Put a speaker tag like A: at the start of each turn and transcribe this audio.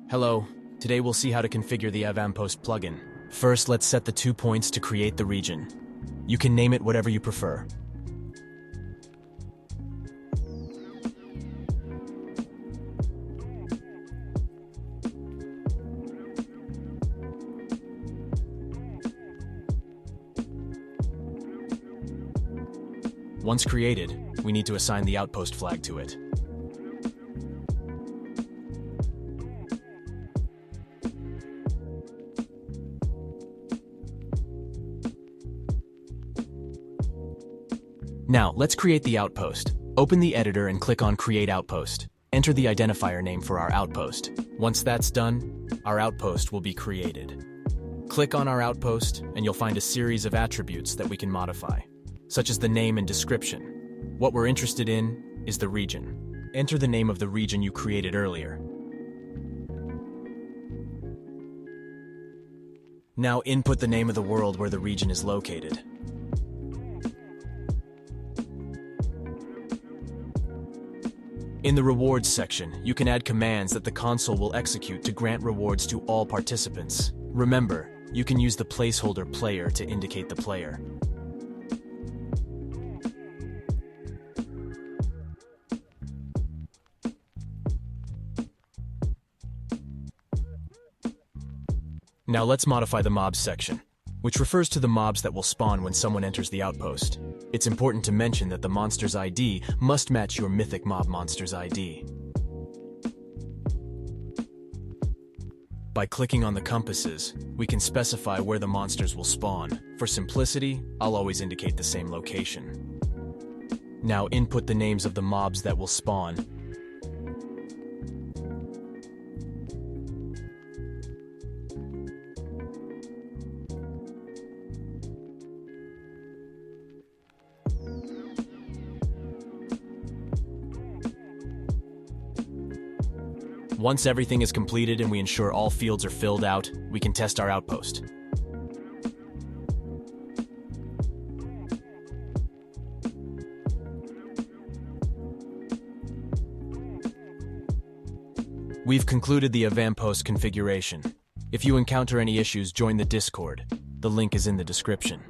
A: Hello, today we'll see how to configure the Avampost plugin. First, let's set the 2 points to create the region. You can name it whatever you prefer. Once created, we need to assign the outpost flag to it. Now, let's create the outpost. Open the editor and click on Create Outpost. Enter the identifier name for our outpost. Once that's done, our outpost will be created. Click on our outpost and you'll find a series of attributes that we can modify, such as the name and description. What we're interested in is the region. Enter the name of the region you created earlier. Now input the name of the world where the region is located. In the rewards section, you can add commands that the console will execute to grant rewards to all participants. Remember, you can use the placeholder player to indicate the player. Now let's modify the mobs section, which refers to the mobs that will spawn when someone enters the outpost. It's important to mention that the monster's ID must match your mythic mob monster's ID. By clicking on the compasses, we can specify where the monsters will spawn. For simplicity, I'll always indicate the same location. Now input the names of the mobs that will spawn. Once everything is completed and we ensure all fields are filled out, we can test our outpost. We've concluded the Avampost configuration. If you encounter any issues, join the Discord. The link is in the description.